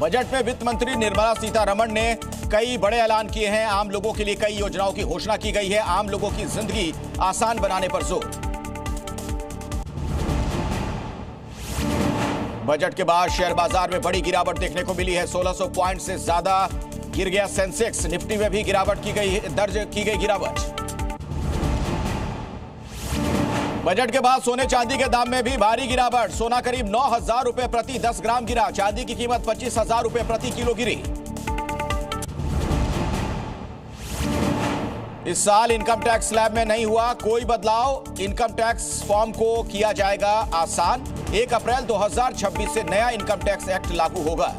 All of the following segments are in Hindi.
बजट में वित्त मंत्री निर्मला सीतारमण ने कई बड़े ऐलान किए हैं। आम लोगों के लिए कई योजनाओं की घोषणा की गई है। आम लोगों की जिंदगी आसान बनाने पर जोर। बजट के बाद शेयर बाजार में बड़ी गिरावट देखने को मिली है। 1600 पॉइंट से ज्यादा गिर गया सेंसेक्स। निफ्टी में भी दर्ज की गई गिरावट। बजट के बाद सोने चांदी के दाम में भी भारी गिरावट। सोना करीब 9,000 रुपए प्रति 10 ग्राम गिरा। चांदी की कीमत 25,000 रुपए प्रति किलो गिरी। इस साल इनकम टैक्स स्लैब में नहीं हुआ कोई बदलाव। इनकम टैक्स फॉर्म को किया जाएगा आसान। 1 अप्रैल 2026 से नया इनकम टैक्स एक्ट लागू होगा।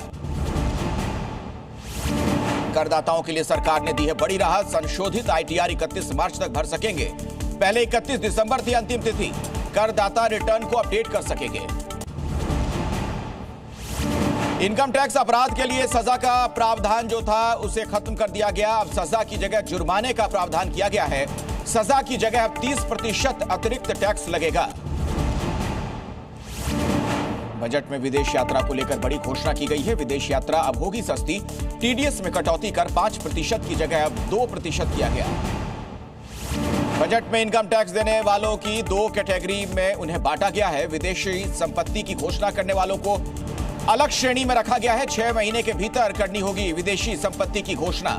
करदाताओं के लिए सरकार ने दी है बड़ी राहत। संशोधित आईटीआर 31 मार्च तक भर सकेंगे। पहले 31 दिसंबर थी अंतिम तिथि। करदाता रिटर्न को अपडेट कर सकेंगे। इनकम टैक्स अपराध के लिए सजा का प्रावधान जो था उसे खत्म कर दिया गया। अब सजा की जगह जुर्माने का प्रावधान किया गया है। सजा की जगह अब 30% अतिरिक्त टैक्स लगेगा। बजट में विदेश यात्रा को लेकर बड़ी घोषणा की गई है। विदेश यात्रा अब होगी सस्ती। टीडीएस में कटौती कर 5% की जगह अब 2% किया गया। बजट में इनकम टैक्स देने वालों की 2 कैटेगरी में उन्हें बांटा गया है। विदेशी संपत्ति की घोषणा करने वालों को अलग श्रेणी में रखा गया है। 6 महीने के भीतर करनी होगी विदेशी संपत्ति की घोषणा।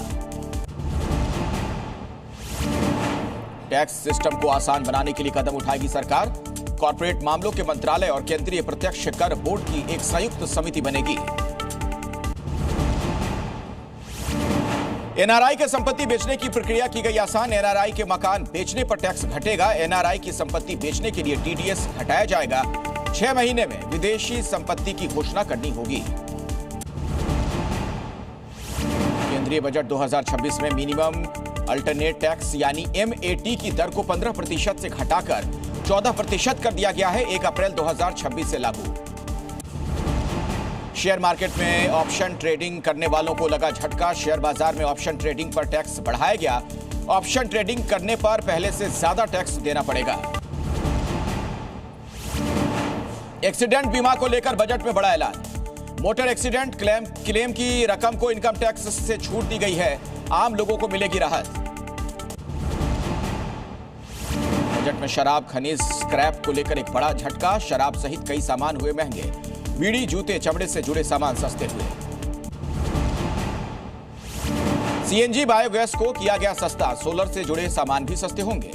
टैक्स सिस्टम को आसान बनाने के लिए कदम उठाएगी सरकार। कॉर्पोरेट मामलों के मंत्रालय और केंद्रीय प्रत्यक्ष कर बोर्ड की एक संयुक्त समिति बनेगी। एनआरआई के संपत्ति बेचने की प्रक्रिया की गई आसान। एनआरआई के मकान बेचने पर टैक्स घटेगा। एनआरआई की संपत्ति बेचने के लिए टीडीएस घटाया जाएगा। 6 महीने में विदेशी संपत्ति की घोषणा करनी होगी। केंद्रीय बजट 2026 में मिनिमम अल्टरनेट टैक्स यानी एमएटी की दर को 15% से घटाकर 14% कर दिया गया है। 1 अप्रैल 2026 से लागू। शेयर मार्केट में ऑप्शन ट्रेडिंग करने वालों को लगा झटका। शेयर बाजार में ऑप्शन ट्रेडिंग पर टैक्स बढ़ाया गया। ऑप्शन ट्रेडिंग करने पर पहले से ज्यादा टैक्स देना पड़ेगा। एक्सीडेंट बीमा को लेकर बजट में बड़ा ऐलान। मोटर एक्सीडेंट क्लेम की रकम को इनकम टैक्स से छूट दी गई है। आम लोगों को मिलेगी राहत। बजट में शराब खनिज स्क्रैप को लेकर एक बड़ा झटका। शराब सहित कई सामान हुए महंगे। बीड़ी जूते चमड़े से जुड़े सामान सस्ते हुए। सीएनजी बायोगैस को किया गया सस्ता। सोलर से जुड़े सामान भी सस्ते होंगे।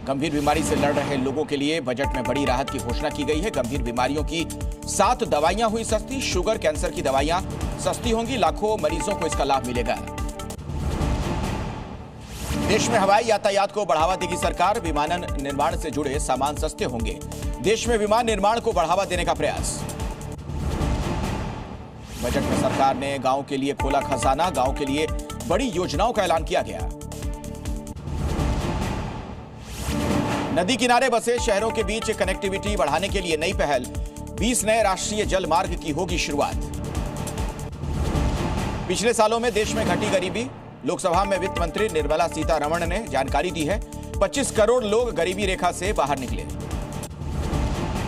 गंभीर बीमारी से लड़ रहे लोगों के लिए बजट में बड़ी राहत की घोषणा की गई है। गंभीर बीमारियों की 7 दवाइयां हुई सस्ती। शुगर कैंसर की दवाइयां सस्ती होंगी। लाखों मरीजों को इसका लाभ मिलेगा। देश में हवाई यातायात को बढ़ावा देगी सरकार। विमानन निर्माण से जुड़े सामान सस्ते होंगे। देश में विमान निर्माण को बढ़ावा देने का प्रयास। बजट में सरकार ने गांव के लिए खोला खजाना। गांव के लिए बड़ी योजनाओं का ऐलान किया गया। नदी किनारे बसे शहरों के बीच कनेक्टिविटी बढ़ाने के लिए नई पहल। 20 नए राष्ट्रीय जल मार्ग की होगी शुरुआत। पिछले सालों में देश में घटी गरीबी। लोकसभा में वित्त मंत्री निर्मला सीतारमण ने जानकारी दी है। 25 करोड़ लोग गरीबी रेखा से बाहर निकले।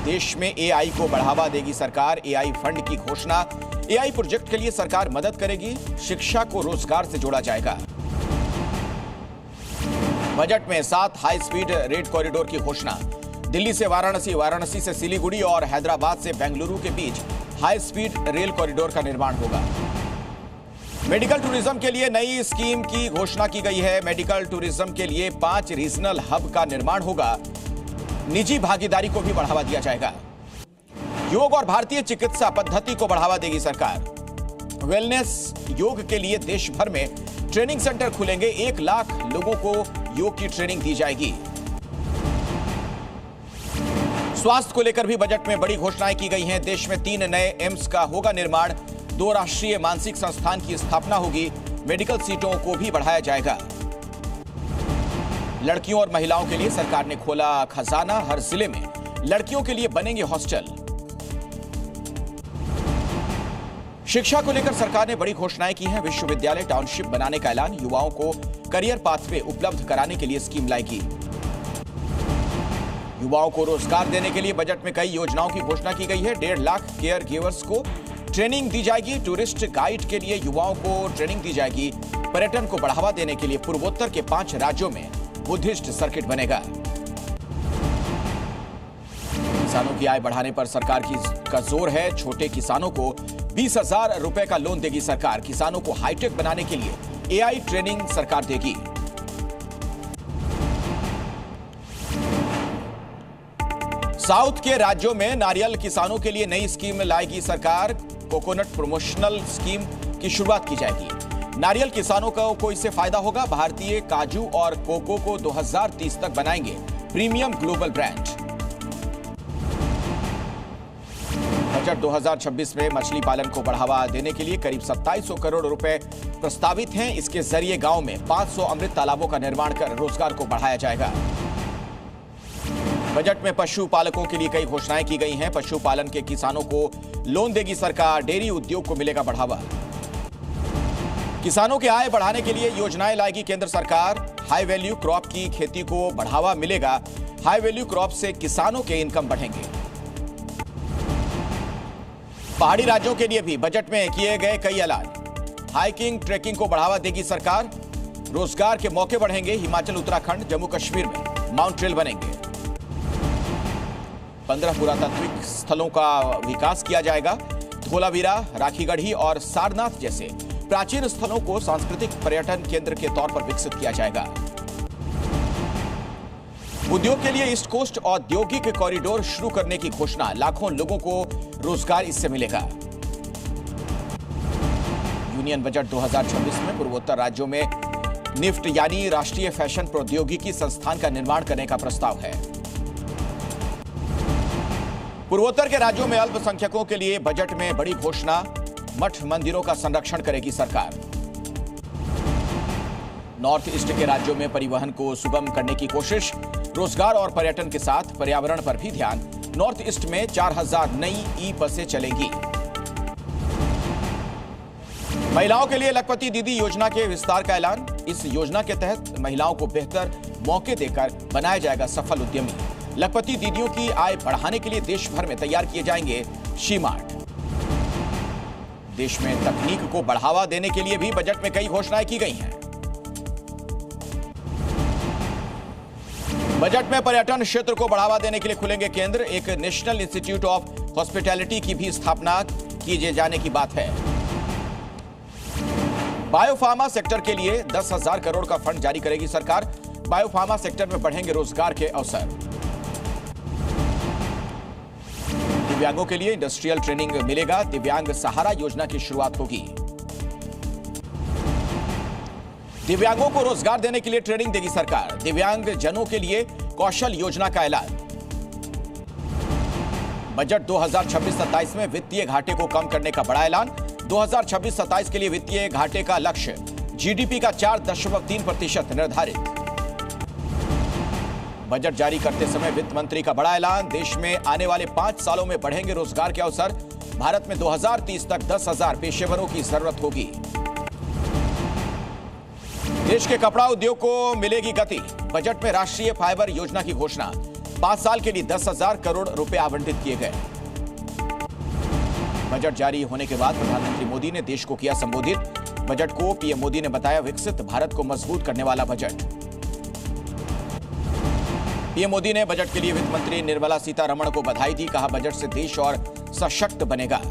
देश में एआई को बढ़ावा देगी सरकार। एआई फंड की घोषणा। एआई प्रोजेक्ट के लिए सरकार मदद करेगी। शिक्षा को रोजगार से जोड़ा जाएगा। बजट में 7 हाई स्पीड रेल कॉरिडोर की घोषणा। दिल्ली से वाराणसी, वाराणसी से सिलीगुड़ी और हैदराबाद से बेंगलुरु के बीच हाई स्पीड रेल कॉरिडोर का निर्माण होगा। मेडिकल टूरिज्म के लिए नई स्कीम की घोषणा की गई है। मेडिकल टूरिज्म के लिए 5 रीजनल हब का निर्माण होगा। निजी भागीदारी को भी बढ़ावा दिया जाएगा। योग और भारतीय चिकित्सा पद्धति को बढ़ावा देगी सरकार। वेलनेस योग के लिए देश भर में ट्रेनिंग सेंटर खुलेंगे। 1 लाख लोगों को योग की ट्रेनिंग दी जाएगी। स्वास्थ्य को लेकर भी बजट में बड़ी घोषणाएं की गई हैं। देश में 3 नए एम्स का होगा निर्माण। 2 राष्ट्रीय मानसिक संस्थान की स्थापना होगी। मेडिकल सीटों को भी बढ़ाया जाएगा। लड़कियों और महिलाओं के लिए सरकार ने खोला खजाना। हर जिले में लड़कियों के लिए बनेंगे हॉस्टल। शिक्षा को लेकर सरकार ने बड़ी घोषणाएं की हैं। विश्वविद्यालय टाउनशिप बनाने का ऐलान। युवाओं को करियर पाथवे उपलब्ध कराने के लिए स्कीम लाएगी। युवाओं को रोजगार देने के लिए बजट में कई योजनाओं की घोषणा की गई है। 1.5 लाख केयर गिवर्स को ट्रेनिंग दी जाएगी। टूरिस्ट गाइड के लिए युवाओं को ट्रेनिंग दी जाएगी। पर्यटन को बढ़ावा देने के लिए पूर्वोत्तर के 5 राज्यों में बुद्धिस्ट सर्किट बनेगा। किसानों की आय बढ़ाने पर सरकार का जोर है। छोटे किसानों को 20,000 रुपए का लोन देगी सरकार। किसानों को हाईटेक बनाने के लिए एआई ट्रेनिंग सरकार देगी। साउथ के राज्यों में नारियल किसानों के लिए नई स्कीम लाएगी सरकार। कोकोनट प्रमोशनल स्कीम की शुरुआत की जाएगी। नारियल किसानों को इससे फायदा होगा। भारतीय काजू और कोको को 2030 तक बनाएंगे प्रीमियम ग्लोबल ब्रांड। बजट 2026 में मछली पालन को बढ़ावा देने के लिए करीब 2700 करोड़ रुपए प्रस्तावित हैं। इसके जरिए गांव में 500 अमृत तालाबों का निर्माण कर रोजगार को बढ़ाया जाएगा। बजट में पशुपालकों के लिए कई घोषणाएं की गई हैं। पशुपालन के किसानों को लोन देगी सरकार। डेयरी उद्योग को मिलेगा बढ़ावा। किसानों की आय बढ़ाने के लिए योजनाएं लाएगी केंद्र सरकार। हाई वैल्यू क्रॉप की खेती को बढ़ावा मिलेगा। हाई वैल्यू क्रॉप से किसानों के इनकम बढ़ेंगे। पहाड़ी राज्यों के लिए भी बजट में किए गए कई ऐलान। हाइकिंग ट्रैकिंग को बढ़ावा देगी सरकार। रोजगार के मौके बढ़ेंगे। हिमाचल, उत्तराखंड, जम्मू कश्मीर में माउंट ट्रेल बनेंगे। 15 पुरातात्विक स्थलों का विकास किया जाएगा। धोलावीरा, राखीगढ़ी और सारनाथ जैसे प्राचीन स्थलों को सांस्कृतिक पर्यटन केंद्र के तौर पर विकसित किया जाएगा। उद्योग के लिए ईस्ट कोस्ट औद्योगिक कॉरिडोर शुरू करने की घोषणा। लाखों लोगों को रोजगार इससे मिलेगा। यूनियन बजट 2026 में पूर्वोत्तर राज्यों में निफ्ट यानी राष्ट्रीय फैशन प्रौद्योगिकी संस्थान का निर्माण करने का प्रस्ताव है। पूर्वोत्तर के राज्यों में अल्पसंख्यकों के लिए बजट में बड़ी घोषणा। मठ मंदिरों का संरक्षण करेगी सरकार। नॉर्थ ईस्ट के राज्यों में परिवहन को सुगम करने की कोशिश। रोजगार और पर्यटन के साथ पर्यावरण पर भी ध्यान। नॉर्थ ईस्ट में 4000 नई ई बसें चलेंगी। महिलाओं के लिए लखपति दीदी योजना के विस्तार का ऐलान। इस योजना के तहत महिलाओं को बेहतर मौके देकर बनाया जाएगा सफल उद्यमी। लखपति दीदियों की आय बढ़ाने के लिए देश भर में तैयार किए जाएंगे शी-मार्ट। देश में तकनीक को बढ़ावा देने के लिए भी बजट में कई घोषणाएं की गई हैं। बजट में पर्यटन क्षेत्र को बढ़ावा देने के लिए खुलेंगे केंद्र। एक नेशनल इंस्टीट्यूट ऑफ हॉस्पिटैलिटी की भी स्थापना किए जाने की बात है। बायोफार्मा सेक्टर के लिए 10,000 करोड़ का फंड जारी करेगी सरकार। बायोफार्मा सेक्टर में बढ़ेंगे रोजगार के अवसर। दिव्यांगों के लिए इंडस्ट्रियल ट्रेनिंग मिलेगा। दिव्यांग सहारा योजना की शुरुआत होगी। दिव्यांगों को रोजगार देने के लिए ट्रेनिंग देगी सरकार। दिव्यांग जनों के लिए कौशल योजना का ऐलान। बजट 2026-27 में वित्तीय घाटे को कम करने का बड़ा ऐलान। 2026-27 के लिए वित्तीय घाटे का लक्ष्य जीडीपी का 4.3% निर्धारित। बजट जारी करते समय वित्त मंत्री का बड़ा ऐलान। देश में आने वाले 5 सालों में बढ़ेंगे रोजगार के अवसर। भारत में 2030 तक 10,000 पेशेवरों की जरूरत होगी। देश के कपड़ा उद्योग को मिलेगी गति। बजट में राष्ट्रीय फाइबर योजना की घोषणा। 5 साल के लिए 10,000 करोड़ रुपए आवंटित किए गए। बजट जारी होने के बाद प्रधानमंत्री मोदी ने देश को किया संबोधित। बजट को पीएम मोदी ने बताया विकसित भारत को मजबूत करने वाला बजट। पीएम मोदी ने बजट के लिए वित्त मंत्री निर्मला सीतारमण को बधाई दी। कहा बजट से देश और सशक्त बनेगा।